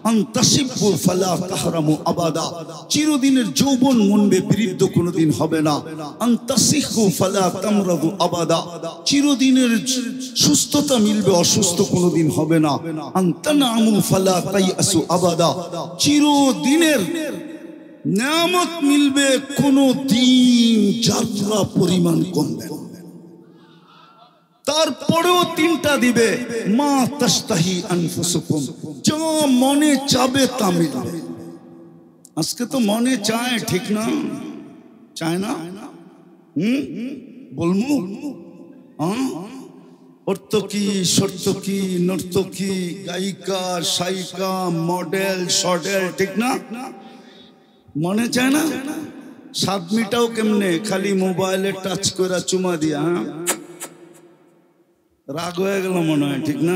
আনতাসিবু ফালা তাহরামু আবাদা, চিরদিনের যৌবন মনবে, বৃদ্ধ কোনোদিন হবে না। আনতাসিহু ফালা তামরাদু আবাদা, চিরদিনের সুস্থতা মিলবে, অসুস্থ কোনোদিন হবে না। আনতানামু ফালা তাইয়াসু আবাদা, চিরদিনের নিয়ামত মিলবে, কোনো দিন যাত্রা পরিমাণ কমবে না। তারপরেও তিনটা দিবে, মা তাশতাহি আনফুসুকুম, যা মনে চাবে তা মিলবে। আজকে তো মনে চায়, ঠিক না? চায় না? বলমু অর্থকি, সর্তকি, নর্তকি, গায়িকা, সায়িকা, মডেল, সডেল, ঠিক না? মনে চায় না? স্বাদ মিটাও কেমনে? খালি মোবাইলে টাচ করে চুমা দিয়া, রাগ হয়ে গেল মনে হয়, ঠিক না?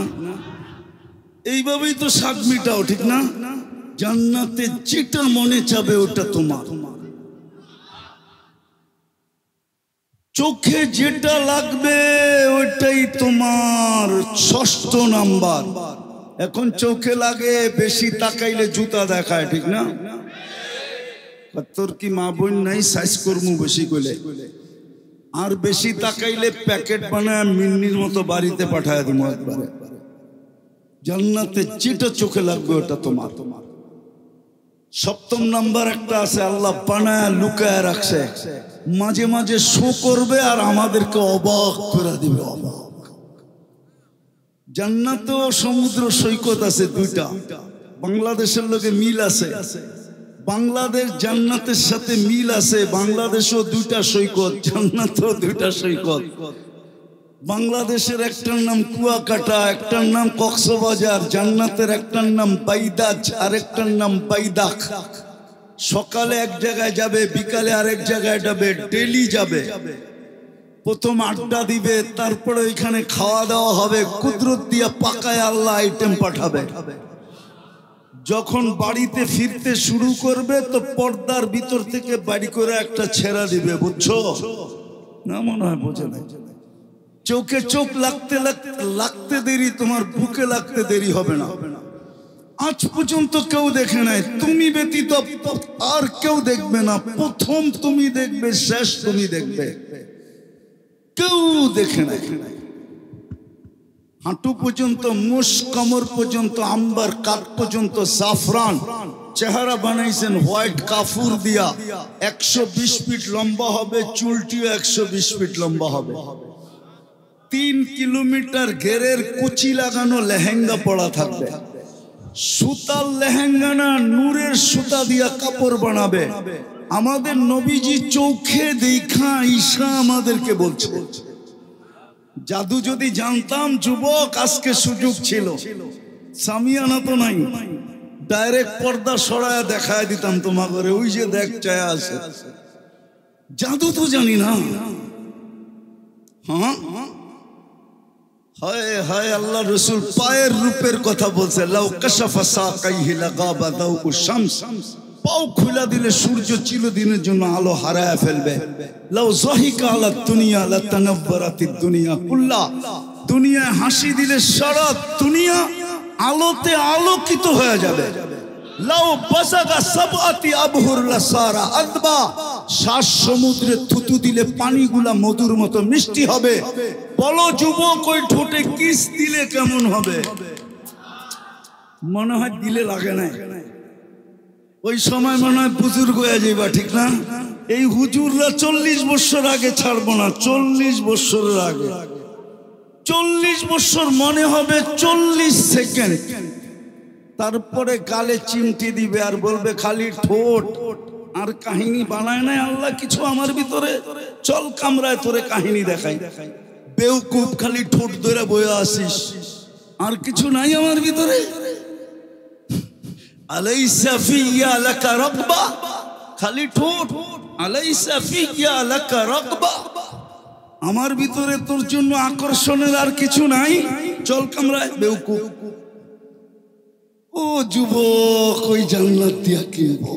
এইভাবেই তো স্বাদ মিটাও, ঠিক না? জান্নাতে যেটা মনে চাবে ওটা তোমার। চোখে যেটা লাগবে ওইটাই তোমার। ষষ্ঠ নাম্বার, এখন চোখে লাগে, বেশি তাকাইলে জুতা দেখায়, ঠিক না? তোর কি মা বোন নাই? সাইজ করমু বেশি কইলে, আর বেশি তাকাইলে প্যাকেট বানায় মিন্নির মতো বাড়িতে পাঠায় দিব একবারে। জান্নাতে যেটা চোখে লাগবে ওটা তোমার। সপ্তম নাম্বার একটা আছে, আল্লাহ বানায় লুকায় রাখছে, মাঝে মাঝে শো করবে আর আমাদেরকে অবাক করে দিবে। অবাক। জান্নাতেও সমুদ্র সৈকত আছে দুইটা, বাংলাদেশের লোকে মিল আছে। বাংলাদেশ জান্নাতের সাথে মিল আছে, বাংলাদেশও দুইটা সৈকত, জান্নাতেও দুইটা সৈকত। বাংলাদেশের একটার নাম কুয়াকাটা, একটার নাম কক্সবাজার। জান্নাতের একটার নাম বাইদাজ, আরেকটার নাম বাইদাক। সকালে এক জায়গায় যাবে, বিকালে আরেক জায়গায় যাবে, ডেলি যাবে। প্রথম আড্ডা দিবে, তারপরে ওইখানে খাওয়া দাওয়া হবে, কুদরত দিয়া পাকায় আল্লাহ আইটেম পাঠাবে। যখন বাড়িতে ফিরতে শুরু করবে তো পর্দার ভিতর থেকে বাড়ি করে একটা ছেঁড়া দিবে, বুঝছো না? মনে হয় বোঝে না। চোখে চোখ লাগতে লাগতে দেরি, তোমার বুকে লাগতে দেরি হবে না। আজ পর্যন্ত কেউ দেখে নাই, তুমি ব্যতীত আর কেউ দেখবে না। প্রথম তুমি দেখবে, শেষ তুমি দেখবে, কেউ দেখে নাই। হাঁটু পর্যন্ত মুষ, কমর পর্যন্ত আম্বার, কাক পর্যন্ত জাফরান। চেহারা বানাইছেন হোয়াইট কাফুর দিয়া। 120 ফিট লম্বা হবে, চুলটিও 120 ফিট লম্বা হবে। 3 কিলোমিটার ঘেরের কুচি লাগানো লেহেঙ্গা পরা থাকবে। সুতার লেহেঙ্গা না, নূরের সুতা দিয়া কাপড় বানাবে। আমাদের নবীজি চোখে দেখা ঈশা আমাদেরকে বলছে। জাদু যদি জানতাম যুবক, আজকে সুযোগ ছিল। সামিয়ানা তো নাই, ডাইরেক্ট পর্দা সরায়া দেখায় দিতাম তোমাকে, ওই যে দেখ চায়া আছে। জাদু তো জানি না। হ্যাঁ, হায় হায়, আল্লাহ রসুল পায়ের রূপের কথা বলছে। লাউ কাশাফা সাকাইহি লাগাবা দাউ শামস, পাও খুলা দিলে সূর্য চিরদিনের জন্য আলো হারায় ফেলবে। লাউ যাহিকা আলা দুনিয়া লাতানাব্বারাতিদ দুনিয়া কুল্লা, দুনিয়ায় হাসি দিলে সারা দুনিয়া আলোতে আলোকিত হয়ে যাবে। লাউ বাসাগা সাবআতি আবহুর লাসারা আদবা, 7 সমুদ্রে থুতু দিলে পানিগুলা মধুর মতো মিষ্টি হবে। বলো যুবক, ওই ঠোঁটে কিস দিলে কেমন হবে? মনে হয় দিলে লাগে না, ওই সময় মনে হয় বুজুর্গ হয়ে যাইবা, ঠিক না? এই হুজুররা 40 বছর আগে ছাড়বো না, 40 বছরের আগে। 40 বছর মনে হবে 40 সেকেন্ড। তারপরে গালে চিমটি দিবে আর বলবে খালি ঠোঁট। আর কাহিনী বানায় নাই আল্লাহ কিছু আমার ভিতরে। চল কামরায় তোরে কাহিনী দেখাই। বেউকুফ, খালি ঠোঁট ধরে বয়ে আসিস, আর কিছু নাই আমার ভিতরে। আলাইসা ফিয়া লাকা রাগবা, খালি ঠোঁট। আলাইসা ফিয়া লাকা রাগবা, আমার ভিতরে তোর জন্য আকর্ষণের আর কিছু নাই। চল কামরায়, বেউকুফ। ও যুবক, ওই জান্নাত দিয়া কিনবো।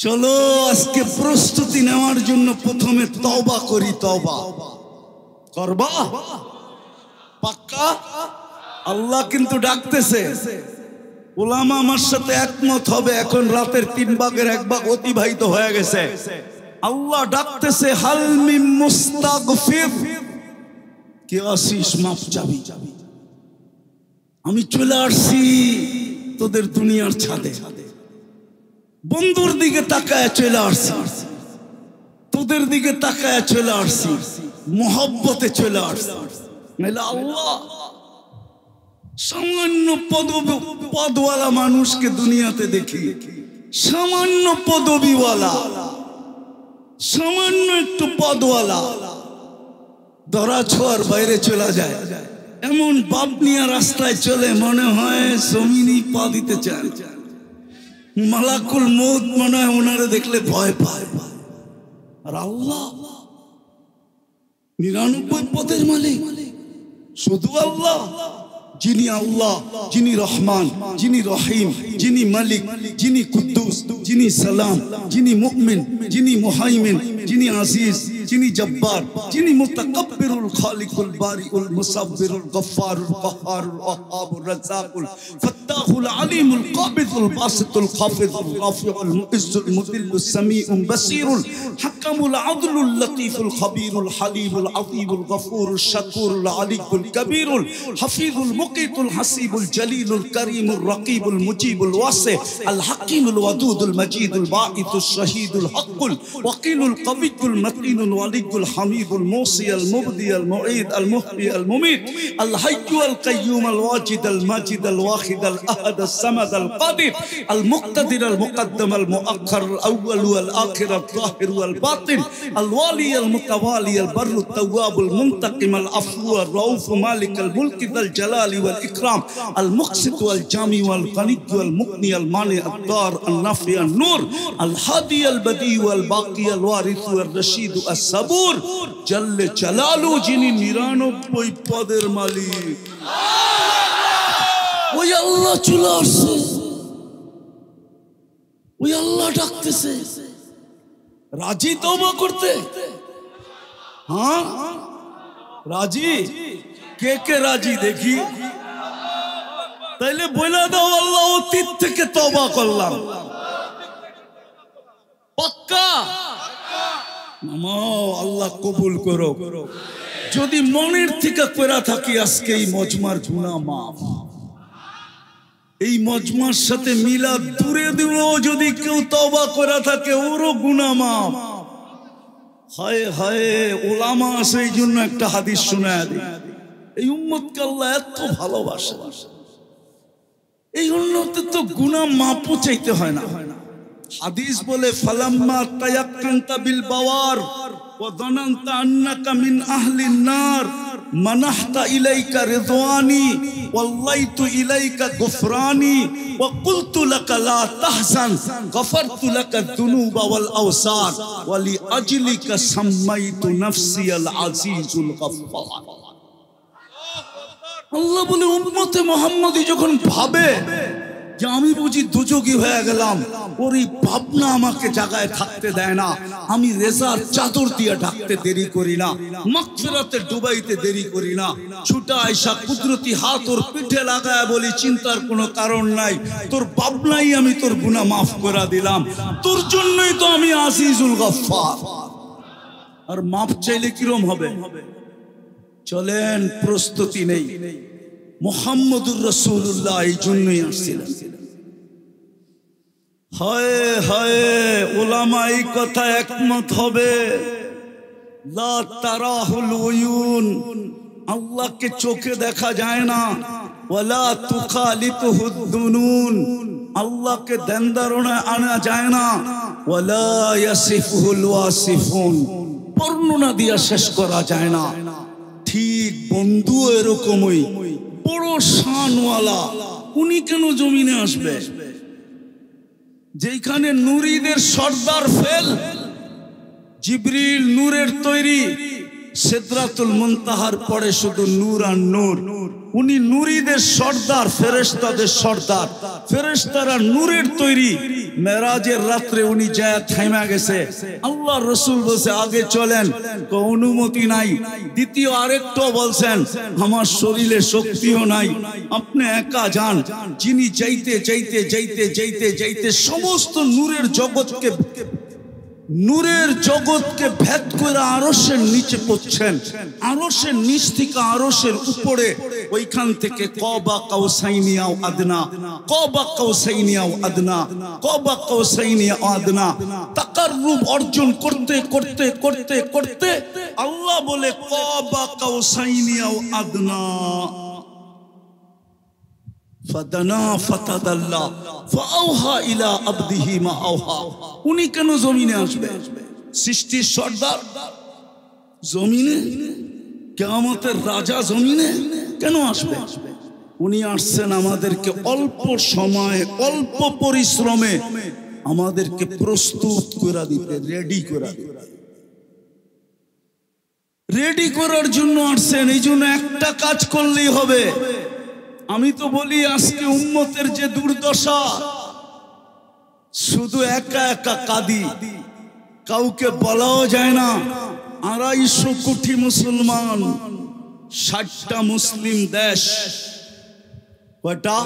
চলো আজকে প্রস্তুতি নেওয়ার জন্য প্রথমে তওবা করি। তওবা করবা পাক্কা? আল্লাহ কিন্তু ডাকতেছে, উলামা আমার সাথে একমত হবে। এখন রাতের 3 ভাগের 1 ভাগ অতিবাহিত হয়ে গেছে। আল্লাহ ডাকতেছে, হাল মিন মুস্তাগফির, কে আসিস মাফ চাবি। আমি চলে আসছি তোদের দুনিয়ার ছাদে, বন্ধুর দিকে তাকায় চলে আসছি, তোদের দিকে তাকায় চলে আসছি, মোহব্বতে চলে আসছি। নাইলে আল্লাহ সামান্য পদওয়ালা মানুষকে দুনিয়াতে দেখি, সামান্য পদবিওয়ালা, সামান্য একটু পদওয়ালা ধরা ছোঁয়ার বাইরে চলে যায়। এমন বাপ নিয়ে রাস্তায় চলে, মনে হয় জমিনই পা দিতে চায়। মালাকুল মউত মনে হয় ওনারে দেখলে ভয় পায়। আর আল্লাহ 99 পদের মালিক, শুধু আল্লাহ, যিনি আল্লাহ, যিনি রহমান, যিনি রহিম, যিনি মালিক, যিনি কুদ্দুস, যিনি সালাম, যিনি মুমিন, যিনি মুহাইমিন, যিনি আজিজ, যিনি জব্বার, যিনি মুতাকাব্বিরুল খালিকুল বারিউল মুসাব্বিরুল গফফারুল কাহ্হারুল ওয়াহ্হাবুর রাজ্জাকুল ফাত্তাহুল আলিমুল কাবিদুল বাসিতুল খাফিদুল রাফিউল মুইজ্জুল মুদিল্লুস সামিউল বাসিরুল হাকামুল আদলুল লতীফুল খাবীরুল হালিমুল আযীমুল গফুরুশ শাকুরুল আলিয়ুল কবীরুল হাফিজুল মুকিতুল হাসিবুল জলিলুল করিমুর রকিবুল মুজিবুল ওয়াসি আল হাকিমুল ওয়াদুদুল মজিদুল বাঈতুশ শহীদুল হকুল ওয়াকিলুল কবিয়ুল মতিনুল ওয়ালিয়ুল হামিদুল মুসি আল মুবদি আল মুঈদ আল মুহয়ি আল মুমীত আল হাইয়্যু আল কাইয়্যুম আল ওয়াজিদ আল মাজিদ আল ওয়াহিদ আল আহাদ আল সামাদ আল কাদির আল মুক্তাদির আল মুকদ্দম আল মুআখ্খার আল আউয়াল ওয়াল আখির আল যাহির ওয়াল বাতিন আল ওয়ালি আল মুতাওয়ালি আল বাররু তাওয়াব আল মুনতাকিম আল আফু আর রাউফ মালিক আল মুলক আল জালাল ওয়াল ইকরাম আল মুকসিত ওয়াল জামি ওয়াল গনি ওয়াল মুগনি আল মানি আল দার আল নাফি আল নূর আল হাদি আল বদি ওয়াল বাকি আল ওয়ারিস ওয়াল রশিদ আস সাবুর জাল্লে জালালু, যিনি 99 পদের মালিক। ওই আল্লাহ চলে আসছে, ওই আল্লাহ ডাকতেছে। রাজি তওবা করতে? হ্যাঁ রাজি? কে কে রাজি দেখি? তাইলে বলে দাও, আল্লাহ অতীত থেকে তওবা করলাম। পাক্কা? আল্লাহ কবুল করো। যদি মনের থেকে কইরা থাকি, আজকে এই মজমার গুনাহ মাফ। এই মজমার সাথে মিলাদ দূরে দূরেও যদি কেউ তওবা কইরা থাকে, ওরও গুনাহ মাফ। হায় হায়, উলামা আছে, এই জন্য একটা হাদিস শোনায় দিই। এই উম্মতকে আল্লাহ এত ভালোবাসে, এই উন্নতে তো গুনাহ মাপও চাইতে হয় না। হাদিস বলে, ফালাম্মা তায়াক্কানতা বিল বাওয়ার ওয়া যানানতা আন্নাকা মিন আহলিন নার মানাহতা ইলাইকা রিদওয়ানি ওয়াল্লাইতু ইলাইকা গুফরানি ওয়া কুলতু লাকা লা তাহজান গফারতু লাকা যুনুবা ওয়াল আওসার ওয়া লিআজলিকা সাম্মাইতু নাফসি আল আজিজুল গফফার। আল্লাহ বলে, উম্মতে মুহাম্মদী যখন ভাবে যে আমি বুঝি দুযোগী হয়ে গেলাম, ওরই ভাবনা আমাকে জায়গায় থাকতে দেয় না। আমি রেজার চাদর দিয়ে ঢাকতে দেরি করি না, মাগফিরাতে ডুবাইতে দেরি করি না। ছুটা আইসা কুদরতি হাত ওর পিঠে লাগায় বলি, চিন্তার কোনো কারণ নাই, তোর ভাবনাই আমি তোর গুনাহ মাফ করে দিলাম। তোর জন্যই তো আমি আজিজুল গফফার। আর মাফ চাইলে কিরম হবে? চলেন, প্রস্তুতি নেই। মুহাম্মদুর রাসূলুল্লাহ এই জন্যই আসছিলেন। হায় হায়, উলামা এই কথা একমত হবে। লা তারাহুল উয়ুন, আল্লাহকে চোখে দেখা যায় না। ওয়ালা তুখালিতুহুদ দুনুন, আল্লাহকে ধ্যান ধারণায় আনা যায় না। ওয়ালা ইয়াসিফুহুল ওয়াসিফুন, বর্ণনা দিয়া শেষ করা যায় না। ঠিক বন্ধু এরকমই, বড় শানওয়ালা, উনি কেন জমিনে আসবে? যেখানে নূরীদের সর্দার ফেল, জিবরিল নূরের তৈরি, সিদরাতুল মুনতাহার পরে শুধু নূর আর নূর। উনি নূরীদের সর্দার, ফেরেশতাদের সর্দার। ফেরেশতারা নূরের তৈরি। মেরাজের রাত্রে উনি যায় থাইমা গেছে। আল্লাহ রসুল বলছে আগে চলেন, তো অনুমতি নাই। দ্বিতীয় আরেকটা বলছেন আমার শরীরে শক্তিও নাই, আপনি একা যান। যিনি যাইতে যাইতে যাইতে যাইতে যাইতে সমস্ত নূরের জগৎকে ভেদ করে আরশের নিচে পড়ছেন। আরশের নিচ থেকে আরশের উপরে, ওইখান থেকে কবা কাউসাইনি আও আদনা, কবা কাউসাইনি আও আদনা, কবা কাউসাইনি আও আদনা, তাকাররুব অর্জন করতে করতে করতে করতে আল্লাহ বলে কবা কাউসাইনি আও আদনা, ফাদানা ফাতাদাল্লা ফাআওহা ইলা আবদিহি মা আওহা। উনি কেন জমিনে আসবে? সৃষ্টির সর্দার জমিনে, কিয়ামতের রাজা জমিনে কেন আসবে? উনি আসছেন আমাদেরকে অল্প সময়ে অল্প পরিশ্রমে আমাদেরকে প্রস্তুত করে দিতে, রেডি করার জন্য আসছেন। এই জন্য একটা কাজ করলেই হবে। আমি তো বলি আজকে উম্মতের যে দুর্দশা, শুধু একা একা কাঁদি, কাউকে বলাও যায় না। 250 কোটি মুসলমান, 60টা মুসলিম দেশ। কয়টা?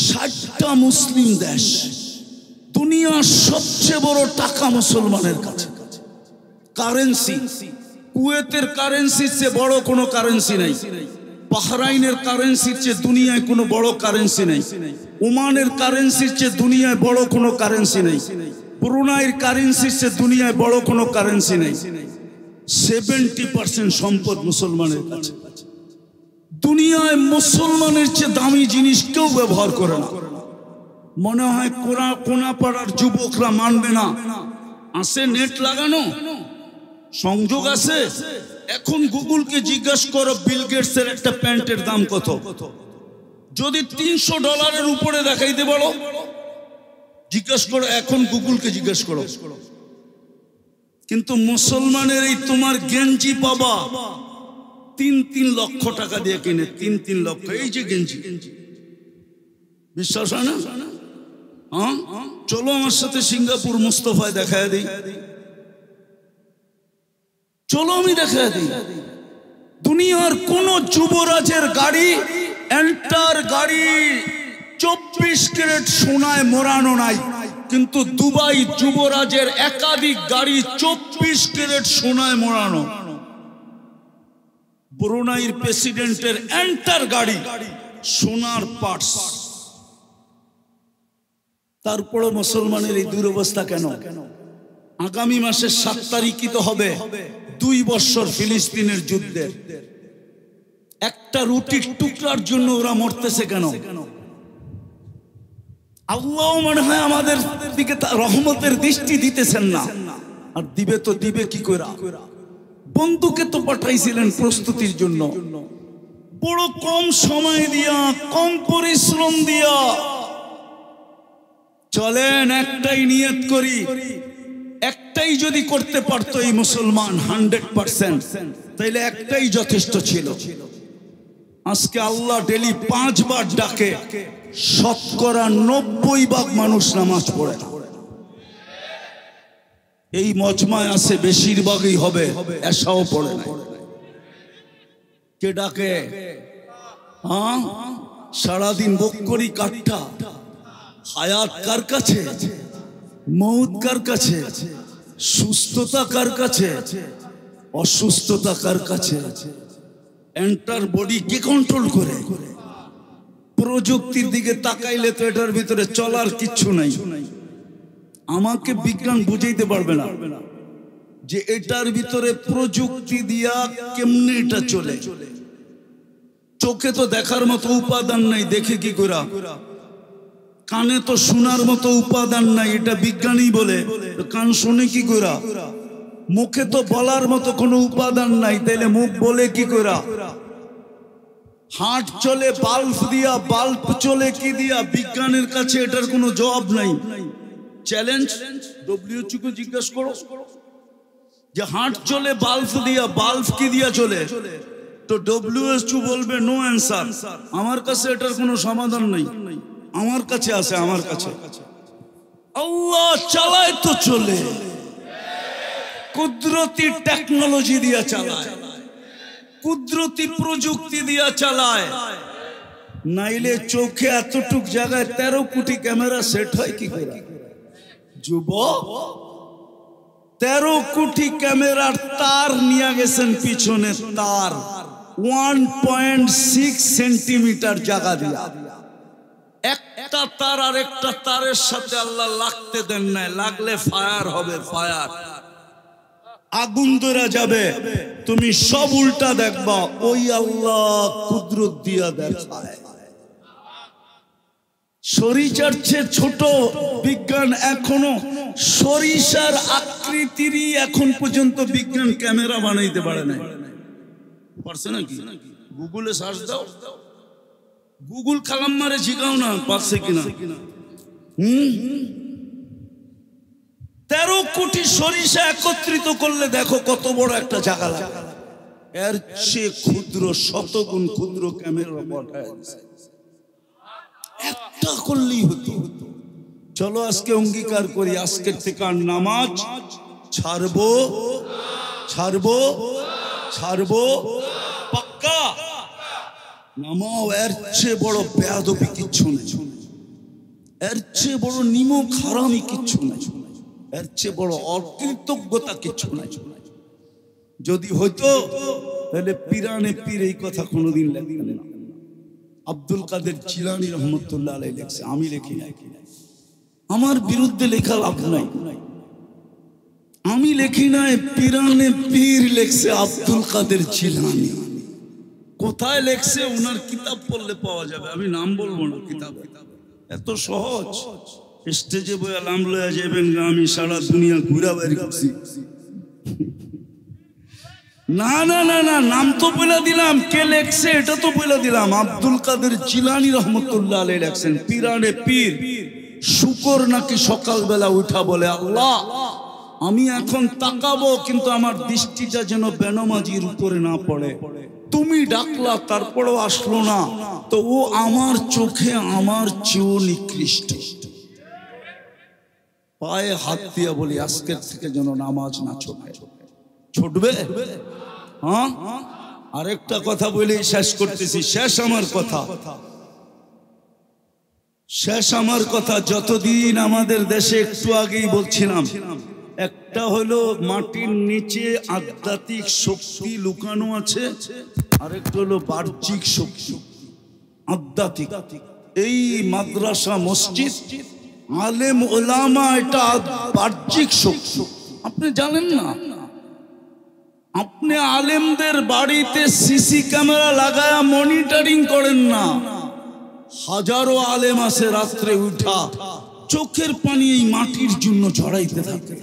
60টা মুসলিম দেশ। দুনিয়ার সবচেয়ে বড় টাকা মুসলমানের কাছে। কারেন্সি, কুয়েতের কারেন্সির চেয়ে বড় কোনো কারেন্সি নাই। বাহরাইনের কারেন্সির চেয়ে দুনিয়ায় কোনো বড় কারেন্সি নেই। ওমানের কারেন্সির চেয়ে দুনিয়ায় বড় কোনো কারেন্সি নেই। ব্রুনাইয়ের কারেন্সির চেয়ে দুনিয়ায় বড় কোনো কারেন্সি নেই। 70% সম্পদ মুসলমানের কাছে। দুনিয়ায় মুসলমানের চেয়ে দামি জিনিস কেউ ব্যবহার করে না। মনে হয় কোনাপাড়ার যুবকরা মানবে না। আছে নেট লাগানো, সংযোগ আছে। এখন গুগলকে জিজ্ঞাসা করো বিল গেটসের একটা প্যান্টের দাম কত, যদি $300 উপরে দেখাইতে বলো, জিজ্ঞাসা করো। এখন গুগলকে জিজ্ঞাসা করো। কিন্তু মুসলমানের এই তোমার গেঞ্জি পাবা 3 লক্ষ টাকা দিয়ে কিনে, 3 লক্ষ। এই যে গেঞ্জি, বিশ্বাস হয় না? হ্যাঁ, চলো আমার সাথে সিঙ্গাপুর মুস্তফায় দেখায় দিই। চলো আমি দেখা দিই। দুনিয়ার কোন যুবরাজের গাড়ি, এন্টার গাড়ি 24 ক্যারেট সোনায় মোড়ানো নাই, কিন্তু দুবাই যুবরাজের একাধিক গাড়ি 24 ক্যারেট সোনায় মোড়ানো। ব্রুনাইয়ের প্রেসিডেন্টের এন্টার গাড়ি সোনার পার্টস। তারপরে মুসলমানের এই দুরবস্থা কেন? আগামী মাসের 7 তারিখই তো হবে 2 বছর ফিলিস্তিনের যুদ্ধের। একটা রুটির টুকরার জন্য ওরা মরতেছে কেন? আল্লাহ মনে হয় আমাদের দিকে রহমতের দৃষ্টি দিতেছেন না। আর দিবে তো দিবে কি করে? বন্ধুকে তো পাঠাইছিলেন প্রস্তুতির জন্য, বড় কম সময় দিয়া, কম পরিশ্রম দিয়া। চলেন একটাই নিয়ত করি, একটাই যদি করতে পারতো এই মুসলমান 100%, তাইলে একটাই যথেষ্ট ছিল। আজকে আল্লাহ ডেলি 5 বার ডাকে, শতকরা 90% মানুষ নামাজ পড়ে না। এই মজমায় আছে বেশিরভাগই হবে এসাও পড়ে না। কে ডাকে? হ্যাঁ, সারাদিন বকরি কাটটা। হায়াত কার কাছে? মৌত কার কাছে? সুস্থতা কার কাছে? অসুস্থতা কার কাছে? এন্টার বডি কে কন্ট্রোল করে? প্রযুক্তির দিকে তাকাইলে তো এটার ভিতরে চলার কিচ্ছু নাই। আমাকে বিজ্ঞান বুঝাইতে পারবে না যে এটার ভিতরে প্রযুক্তি দিয়া কেমনে এটা চলে। চোখে তো দেখার মতো উপাদান নাই, দেখে কি করা? কানে তো শোনার মতো উপাদান নাই, এটা বিজ্ঞানী বলে। কান শুনে কি করা? মুখে তো বলার মতো কোনো উপাদান নাই, তাইলে মুখ বলে কি করা? হার্ট চলে বাল্ব দিয়া, বাল্ব চলে কি দিয়া? বিজ্ঞানের কাছে এটার কোনো জবাব নাই। চ্যালেঞ্জ WHO কে জিজ্ঞেস করো। যে হার্ট চলে বাল্ব দিয়া, বাল্ব কি দিয়া চলে? তো WHO বলবে নো অ্যান্সার। আমার কাছে এটার কোনো সমাধান নেই, আমার কাছে আছে, আমার কাছে আল্লাহ চালায় তো চলে, কুদরতি টেকনোলজি দিয়া চালায়, কুদরতি প্রযুক্তি দিয়া চালায়। নাইলে চোখে এতটুক জায়গায় 13 কোটি ক্যামেরা সেট হয় কি করে? যুবক, 13 কোটি ক্যামেরার তার নিয়ে গেছেন পিছনে, তার 1.6 সেন্টিমিটার জায়গা দিয়া। একটা তার আর একটা তারের সাথে আল্লাহ লাগতে দেন নাই, লাগলে ফায়ার হবে, ফায়ার, আগুন ধরে যাবে। তুমি সব উল্টা দেখবা, ওই আল্লাহ কুদরত দিয়া দেখায়। সরিষার চেয়ে ছোট বিজ্ঞান এখনো, সরিষার আকৃতিরই এখন পর্যন্ত বিজ্ঞান ক্যামেরা বানাইতে পারে না। পারছে নাকি? গুগলে সার্চ দাও, গুগল কালাম মারে জিগাও না পারছে কিনা। 13 কোটি সরিষা একত্রিত করলে দেখো কত বড় একটা জায়গা লাগে। এর চেয়ে ক্ষুদ্র, শতগুণ ক্ষুদ্র ক্যামেরা পাঠায় একটা করলেই হতো। চলো আজকে অঙ্গীকার করি, আজকের থেকে আর নামাজ ছাড়বো, ছাড়বো, ছাড়বো, পাক্কা। নামাও, এর চেয়ে বড় বেয়াদবি কিচ্ছু নেই, এর চেয়ে বড় নিমক হারামি কিচ্ছু নেই, এর চেয়ে বড় অকৃতজ্ঞতা কিচ্ছু নাই। যদি হইতো তাহলে পিরানে পীর এই কথা কোনোদিন লেখেন না। আব্দুল কাদের জিলানী রহমতুল্লাহ আলাইহি লেখছে, আমি লিখি নাই। আমার বিরুদ্ধে লেখা লাভ নাই, আমি লিখি নাই, পিরানে পীর লেখছে আব্দুল কাদের জিলানী। কোথায় লেখছে ওনার কিতাব পড়লে পাওয়া যাবে, আমি নাম বলবো না। কিতাব এত সহজ, স্টেজে বইয়া নাম লইয়া যাবেন, আমি সারা দুনিয়া ঘুরা বের করছি। না না না না, নাম তো বলে দিলাম, কে লেখছে এটা তো বলে দিলাম। আব্দুল কাদের জিলানী রহমতুল্লাহ আলাইহি লেখছেন, পিরানে পীর শুকর নাকি সকালবেলা উঠা বলে, আল্লাহ আমি এখন তাকাবো কিন্তু আমার দৃষ্টিটা যেন বেনমাজির উপরে না পড়ে। তুমি ডাকলা তারপরেও আসলো না, তো ও আমার চোখে আমার চেয়েও নিকৃষ্ট। পায়ে হাত দিয়া বলি, আজকের থেকে যেন নামাজ না ছোটে। ছুটবে? হ্যাঁ, আরেকটা কথা বলে শেষ করতেছি, শেষ আমার কথা, শেষ আমার কথা। যতদিন আমাদের দেশে, একটু আগেই বলছিলাম, একটা হলো মাটির নিচে আধ্যাত্মিক শক্তি লুকানো আছে, আরেকটা হলো বাহ্যিক শক্তি, আধ্যাত্মিক। এই মাদ্রাসা, মসজিদ, আলেম ওলামা, এটা বাহ্যিক শক্তি। আপনি জানেন না? আপনি আলেমদের বাড়িতে সিসি ক্যামেরা লাগায়া মনিটরিং করেন না। হাজারো আলেম আছে রাত্রে উঠা চোখের পানি এই মাটির জন্য ঝরাইতে থাকে।